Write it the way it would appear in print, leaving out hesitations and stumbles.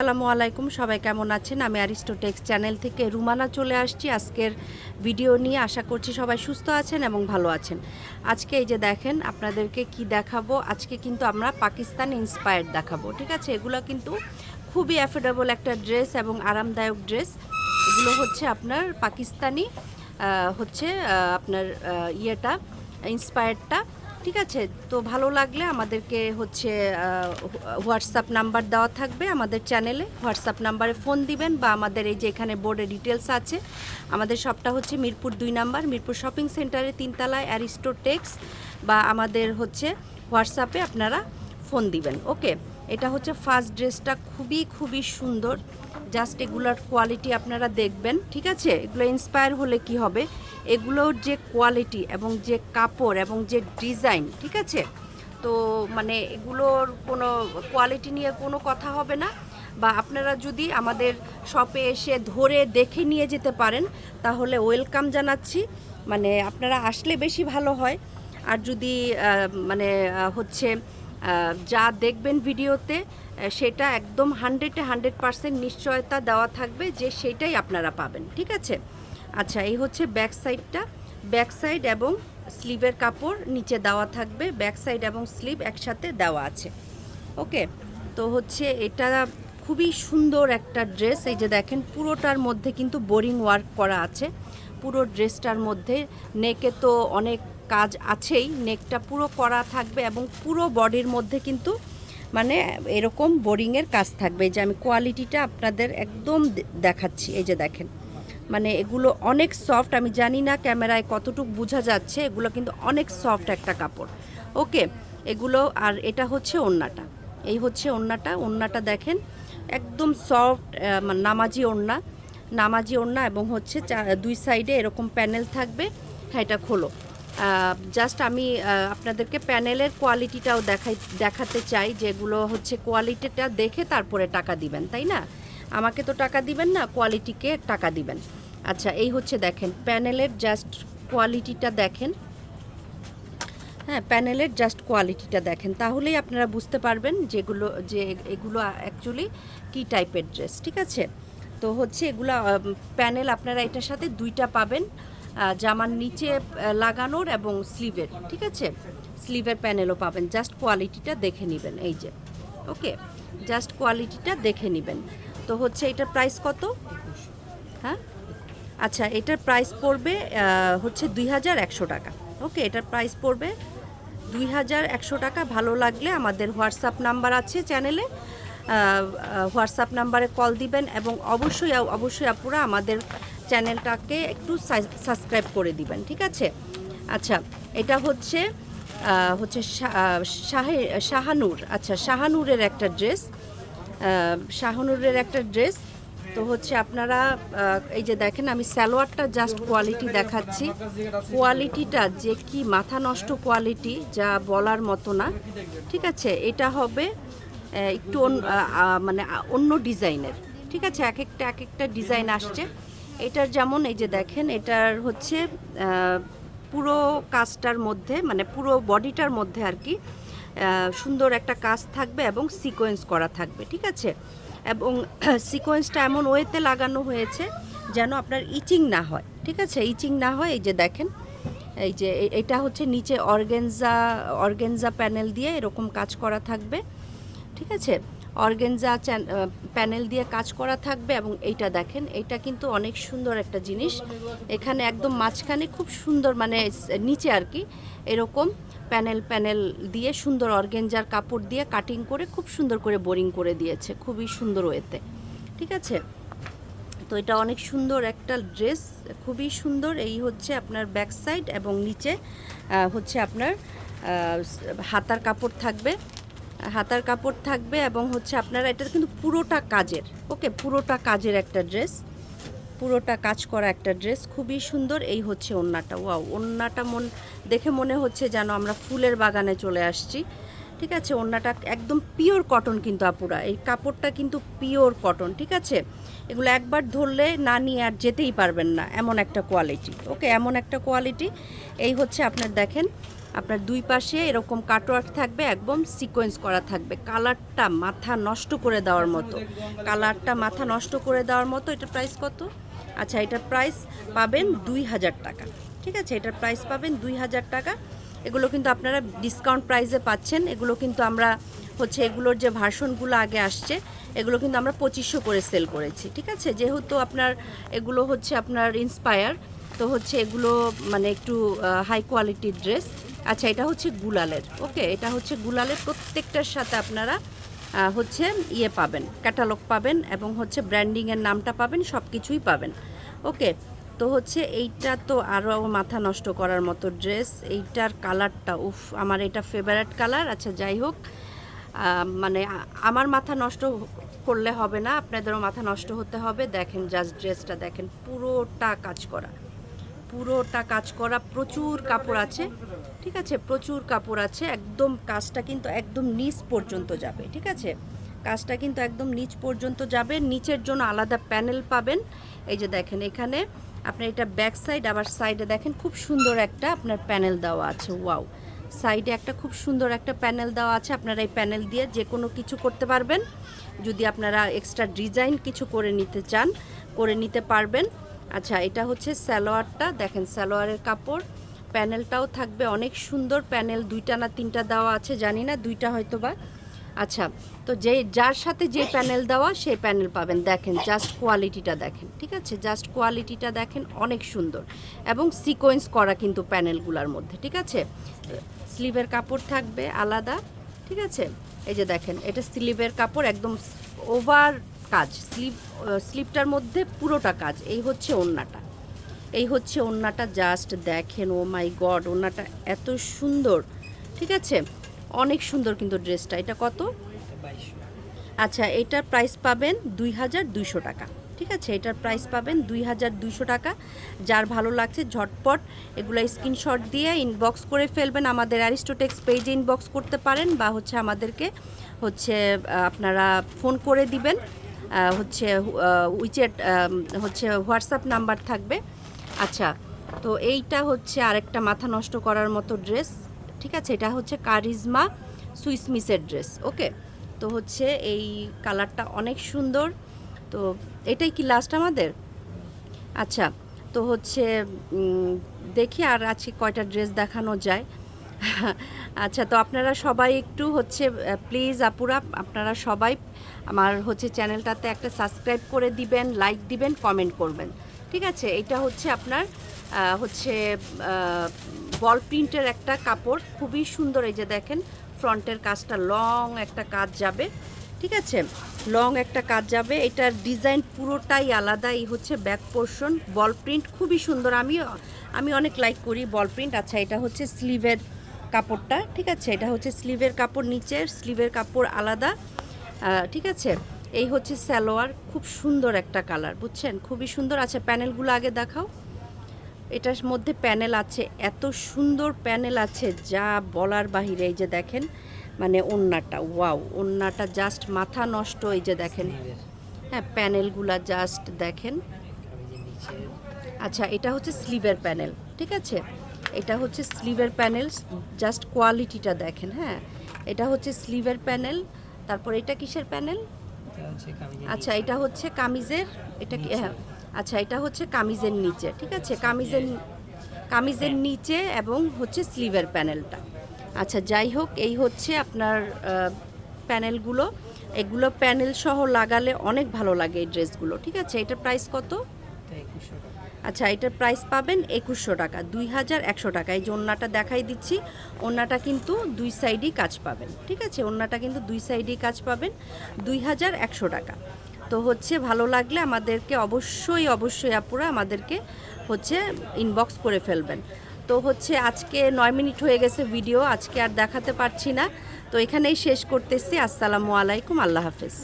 আসসালামু আলাইকুম, সবাই কেমন আছেন? আমি অ্যারিস্টোটেক্স চ্যানেল থেকে রুমানা চলে আসছি আজকের ভিডিও নিয়ে। আশা করছি সবাই সুস্থ আছেন এবং ভালো আছেন। আজকে এই যে দেখেন আপনাদেরকে কি দেখাবো। আজকে কিন্তু আমরা পাকিস্তান ইন্সপায়ার্ড দেখাবো, ঠিক আছে? এগুলো কিন্তু খুবই অ্যাফোর্ডেবল একটা ড্রেস এবং আরামদায়ক ড্রেস। এগুলো হচ্ছে আপনার পাকিস্তানি আপনার ইয়েটা ইন্সপায়ার্ডটা, ঠিক আছে? তো ভালো লাগলে আমাদেরকে হচ্ছে হোয়াটসঅ্যাপ নাম্বার দেওয়া থাকবে আমাদের চ্যানেলে। হোয়াটসঅ্যাপ নাম্বারে ফোন দিবেন বা আমাদের এই যে এখানে বোর্ডে ডিটেলস আছে। আমাদের শপটা হচ্ছে মিরপুর 2 নাম্বার, মিরপুর শপিং সেন্টারে 3 তলায় অ্যারিস্টোটেক্স, বা আমাদের হচ্ছে হোয়াটসঅ্যাপে আপনারা ফোন দিবেন। ওকে, এটা হচ্ছে ফার্স্ট ড্রেসটা, খুবই সুন্দর। জাস্ট এগুলোর কোয়ালিটি আপনারা দেখবেন, ঠিক আছে? এগুলো ইন্সপায়ার হলে কি হবে, এগুলোর যে কোয়ালিটি এবং যে কাপড় এবং যে ডিজাইন, ঠিক আছে? তো মানে এগুলোর কোনো কোয়ালিটি নিয়ে কোনো কথা হবে না। বা আপনারা যদি আমাদের শপে এসে ধরে দেখে নিয়ে যেতে পারেন তাহলে ওয়েলকাম জানাচ্ছি। মানে আপনারা আসলে বেশি ভালো হয়। আর যদি যা দেখবেন ভিডিওতে সেটা একদম 100% নিশ্চয়তা দেওয়া থাকবে যে সেটাই আপনারা পাবেন, ঠিক আছে? আচ্ছা, এই হচ্ছে ব্যাক সাইডটা। ব্যাক সাইড এবং স্লিভের কাপড় নিচে দেওয়া থাকবে, ব্যাক সাইড এবং স্লিভ একসাথে দেওয়া আছে। ওকে, তো হচ্ছে এটা খুবই সুন্দর একটা ড্রেস। এই যে দেখেন পুরোটার মধ্যে কিন্তু বোরিং ওয়ার্ক করা আছে। পুরো ড্রেসটার মধ্যে নেকে তো অনেক কাজ আছেই, নেকটা পুরো করা থাকবে এবং পুরো বডির মধ্যে কিন্তু মানে এরকম বোরিংয়ের কাজ থাকবে। এই যে আমি কোয়ালিটিটা আপনাদের একদম দেখাচ্ছি। এই যে দেখেন, মানে এগুলো অনেক সফট। আমি জানি না ক্যামেরায় কতটুকু বোঝা যাচ্ছে, এগুলো কিন্তু অনেক সফট একটা কাপড়। ওকে, এগুলো। আর এটা হচ্ছে ওড়নাটা, এই হচ্ছে ওড়নাটা দেখেন একদম সফট, নামাজি ওড়না এবং হচ্ছে দুই সাইডে এরকম প্যানেল থাকবে। হ্যাঁ, এটা খোলো। জাস্ট আমি আপনাদেরকে প্যানেলের কোয়ালিটিটাও দেখাতে চাই, যেগুলো হচ্ছে কোয়ালিটিটা দেখে তারপরে টাকা দিবেন, তাই না? আমাকে তো টাকা দিবেন না, কোয়ালিটিকে টাকা দিবেন। আচ্ছা, এই হচ্ছে দেখেন প্যানেলের জাস্ট কোয়ালিটিটা দেখেন। হ্যাঁ, প্যানেলের জাস্ট কোয়ালিটিটা দেখেন, তাহলেই আপনারা বুঝতে পারবেন যে এগুলো অ্যাকচুয়ালি কী টাইপের ড্রেস, ঠিক আছে? তো হচ্ছে এগুলো প্যানেল আপনারা এটার সাথে দুইটা পাবেন, জামার নিচে লাগানোর এবং স্লিভের, ঠিক আছে? স্লিভের প্যানেলও পাবেন। জাস্ট কোয়ালিটিটা দেখে নেবেন, এই যে। ওকে, জাস্ট কোয়ালিটিটা দেখে নেবেন। তো হচ্ছে এটার প্রাইস কত? হ্যাঁ, আচ্ছা, এটার প্রাইস পড়বে হচ্ছে 2100 টাকা। ওকে, এটার প্রাইস পড়বে 2100 টাকা। ভালো লাগলে আমাদের হোয়াটসঅ্যাপ নাম্বার আছে চ্যানেলে, হোয়াটসঅ্যাপ নাম্বারে কল দিবেন এবং অবশ্যই আপুরা আমাদের চ্যানেলটাকে একটু সাবস্ক্রাইব করে দিবেন, ঠিক আছে? আচ্ছা, এটা হচ্ছে শাহানূর। আচ্ছা, শাহানূরের একটা ড্রেস। তো হচ্ছে আপনারা এই যে দেখেন, আমি সালোয়ারটা জাস্ট কোয়ালিটি দেখাচ্ছি। কোয়ালিটিটা যে কি মাথা নষ্ট কোয়ালিটি, যা বলার মতো না, ঠিক আছে? এটা হবে একটু অন্য ডিজাইনের, ঠিক আছে? এক একটা ডিজাইন আসছে এটার। যেমন এই যে দেখেন, এটার হচ্ছে পুরো কাজটার মধ্যে, মানে পুরো বডিটার মধ্যে আর কি সুন্দর একটা কাজ থাকবে এবং সিকোয়েন্স করা থাকবে, ঠিক আছে? এবং সিকোয়েন্সটা এমন ওয়েতে লাগানো হয়েছে যেন আপনার ইচিং না হয়, ঠিক আছে? ইচিং না হয়। এই যে দেখেন, এই যে এটা হচ্ছে নিচে অর্গেনজা প্যানেল দিয়ে এরকম কাজ করা থাকবে, ঠিক আছে? অর্গেনজা প্যানেল দিয়ে কাজ করা থাকবে। এবং এইটা দেখেন, এটা কিন্তু অনেক সুন্দর একটা জিনিস। এখানে একদম মাঝখানে খুব সুন্দর, মানে নিচে আর কি এরকম প্যানেল দিয়ে সুন্দর অর্গেনজার কাপড় দিয়ে কাটিং করে খুব সুন্দর করে বোরিং করে দিয়েছে, খুবই সুন্দর ওয়েতে, ঠিক আছে? তো এটা অনেক সুন্দর একটা ড্রেস, খুবই সুন্দর। এই হচ্ছে আপনার ব্যাক সাইড এবং নিচে হচ্ছে আপনার হাতার কাপড় থাকবে এবং হচ্ছে আপনারা এটা কিন্তু পুরোটা কাজের। ওকে, পুরোটা কাজের একটা ড্রেস, পুরোটা কাজ করা একটা ড্রেস, খুবই সুন্দর। এই হচ্ছে ওড়নাটা। ওয়াও, ওড়নাটা দেখে মনে হচ্ছে যেন আমরা ফুলের বাগানে চলে আসছি, ঠিক আছে? ওড়নাটা একদম পিওর কটন কিন্তু আপুরা, এই কাপড়টা কিন্তু পিওর কটন, ঠিক আছে? এগুলো একবার ধরলে না নিয়ে আর যেতেই পারবেন না, এমন একটা কোয়ালিটি। ওকে, এমন একটা কোয়ালিটি। এই হচ্ছে আপনার দেখেন আপনার দুই পাশে এরকম কাটওয়ার্ক থাকবে, একদম সিকোয়েন্স করা থাকবে। কালারটা মাথা নষ্ট করে দেওয়ার মতো, কালারটা মাথা নষ্ট করে দেওয়ার মতো। এটার প্রাইস কত? আচ্ছা, এটার প্রাইস পাবেন 2000 টাকা। ঠিক আছে, এটার প্রাইস পাবেন 2000 টাকা। এগুলো কিন্তু আপনারা ডিসকাউন্ট প্রাইসে পাচ্ছেন। এগুলো কিন্তু আমরা হচ্ছে এগুলোর যে ভার্সনগুলো আগে আসছে এগুলো কিন্তু আমরা 2500 করে সেল করেছি। ঠিক আছে, যেহেতু আপনার এগুলো হচ্ছে আপনার ইন্সপায়ার, তো হচ্ছে এগুলো মানে একটু হাই কোয়ালিটির ড্রেস। আচ্ছা, এটা হচ্ছে গুলালের। ওকে, এটা হচ্ছে গুলালের। প্রত্যেকটার সাথে আপনারা হচ্ছে ইয়ে পাবেন, ক্যাটালগ পাবেন এবং হচ্ছে ব্র্যান্ডিংয়ের নামটা পাবেন, সব কিছুই পাবেন। ওকে, তো হচ্ছে এইটা তো আরও মাথা নষ্ট করার মতো ড্রেস। এইটার কালারটা উফ, আমার এটা ফেভারিট কালার। আচ্ছা, যাই হোক, মানে আমার মাথা নষ্ট করলে হবে না, আপনাদেরও মাথা নষ্ট হতে হবে। দেখেন জাস্ট ড্রেসটা দেখেন, পুরোটা কাজ করা, পুরোটা কাজ করা, প্রচুর কাপড় আছে। ঠিক আছে, প্রচুর কাপড় আছে। একদম কাজটা কিন্তু একদম নিচ পর্যন্ত যাবে। ঠিক আছে, কাজটা কিন্তু একদম নিচ পর্যন্ত যাবে। নিচের জন্য আলাদা প্যানেল পাবেন। এই যে দেখেন এখানে আপনার এটা ব্যাক সাইড, আবার সাইডে দেখেন খুব সুন্দর একটা আপনার প্যানেল দেওয়া আছে। ওয়াও, সাইডে একটা খুব সুন্দর একটা প্যানেল দেওয়া আছে। আপনারা এই প্যানেল দিয়ে যে কোনো কিছু করতে পারবেন। যদি আপনারা এক্সট্রা ডিজাইন কিছু করে নিতে চান, করে নিতে পারবেন। আচ্ছা, এটা হচ্ছে সালোয়ারটা দেখেন, সালোয়ারের কাপড়, প্যানেলটাও থাকবে অনেক সুন্দর। প্যানেল 2টা না 3টা দেওয়া আছে, জানি না, 2টা হয়তো বা। আচ্ছা, তো যার সাথে যে প্যানেল দেওয়া সেই প্যানেল পাবেন। দেখেন জাস্ট কোয়ালিটিটা দেখেন। ঠিক আছে, জাস্ট কোয়ালিটিটা দেখেন, অনেক সুন্দর এবং সিকোয়েন্স করা কিন্তু প্যানেলগুলোর মধ্যে। ঠিক আছে, স্লিভের কাপড় থাকবে আলাদা। ঠিক আছে, এই যে দেখেন এটা স্লিভের কাপড়, একদম ওভার কাজ, স্লিভটার মধ্যে পুরোটা কাজ। এই হচ্ছে ওড়নাটা, এই হচ্ছে ওড়নাটা। জাস্ট দেখেন, ও মাই গড, ওড়নাটা এত সুন্দর। ঠিক আছে, অনেক সুন্দর কিন্তু ড্রেসটা। এটা কত? আচ্ছা, এটার প্রাইস পাবেন 2200 টাকা। ঠিক আছে, এটার প্রাইস পাবেন 2200 টাকা। যার ভালো লাগছে ঝটপট এগুলো স্ক্রিনশট দিয়ে ইনবক্স করে ফেলবেন। আমাদের অ্যারিস্টোটেক্স পেজে ইনবক্স করতে পারেন, বা হচ্ছে আমাদেরকে হচ্ছে আপনারা ফোন করে দিবেন। হচ্ছে উইচ্যাট হচ্ছে হোয়াটসঅ্যাপ নাম্বার থাকবে। আচ্ছা, তো এইটা হচ্ছে আরেকটা মাথা নষ্ট করার মতো ড্রেস। ঠিক আছে, এটা হচ্ছে কারিজমা সুইস মিসের ড্রেস। ওকে, তো হচ্ছে এই কালারটা অনেক সুন্দর। তো এটাই কি লাস্ট আমাদের? আচ্ছা, তো হচ্ছে দেখি আর আছে কয়টা ড্রেস দেখানো যায়। আচ্ছা, তো আপনারা সবাই একটু হচ্ছে প্লিজ আপুরা, আপনারা সবাই আমার হচ্ছে চ্যানেলটাতে একটা সাবস্ক্রাইব করে দিবেন, লাইক দিবেন, কমেন্ট করবেন। ঠিক আছে, এটা হচ্ছে আপনার হচ্ছে বল প্রিন্টের একটা কাপড়, খুবই সুন্দর। এই যে দেখেন ফ্রন্টের কাজটা লং একটা কাজ যাবে। ঠিক আছে, লং একটা কাজ যাবে। এটার ডিজাইন পুরোটাই আলাদা। এই হচ্ছে ব্যাক পোর্শন, বল প্রিন্ট, খুবই সুন্দর। আমি অনেক লাইক করি বল প্রিন্ট। আচ্ছা, এটা হচ্ছে স্লিভের কাপড়টা। ঠিক আছে, এটা হচ্ছে স্লিভের কাপড়, নিচের স্লিভের কাপড় আলাদা। ঠিক আছে, এই হচ্ছে সালোয়ার, খুব সুন্দর একটা কালার, বুঝছেন, খুবই সুন্দর। আচ্ছা, প্যানেলগুলো আগে দেখাও। এটার মধ্যে প্যানেল আছে, এত সুন্দর প্যানেল আছে যা বলার বাহিরে। এই যে দেখেন মানে ওড়নাটা, ওয়াও, ওড়নাটা জাস্ট মাথা নষ্ট। এই যে দেখেন, হ্যাঁ, প্যানেলগুলা জাস্ট দেখেন। আচ্ছা, এটা হচ্ছে স্লিভের প্যানেল। ঠিক আছে, এটা হচ্ছে স্লিভের প্যানেল, জাস্ট কোয়ালিটিটা দেখেন। হ্যাঁ, এটা হচ্ছে স্লিভের প্যানেল। তারপর এটা কিসের প্যানেল? আচ্ছা, এটা হচ্ছে কামিজের, এটা কি? হ্যাঁ, আচ্ছা, এটা হচ্ছে কামিজের নিচে। ঠিক আছে, কামিজের নিচে এবং হচ্ছে স্লিভের প্যানেলটা। আচ্ছা, যাই হোক, এই হচ্ছে আপনার প্যানেলগুলো। এগুলো প্যানেল সহ লাগালে অনেক ভালো লাগে এই ড্রেসগুলো। ঠিক আছে, এটার প্রাইস কত? আচ্ছা, এটার প্রাইস পাবেন 2100 টাকা, 2100 টাকা। এই যে ওড়নাটা দেখাই দিচ্ছি, ওড়নাটা কিন্তু দুই সাইডই কাজ পাবেন। ঠিক আছে, ওড়নাটা কিন্তু দুই সাইডই কাজ পাবেন, 2100 টাকা। তো হচ্ছে ভালো লাগলে আমাদেরকে অবশ্যই আপুরা আমাদেরকে হচ্ছে ইনবক্স করে ফেলবেন। তো হচ্ছে আজকে 9 মিনিট হয়ে গেছে ভিডিও, আজকে আর দেখাতে পারছি না। তো এখানেই শেষ করতেছি। আসসালামু আলাইকুম, আল্লাহ হাফেজ।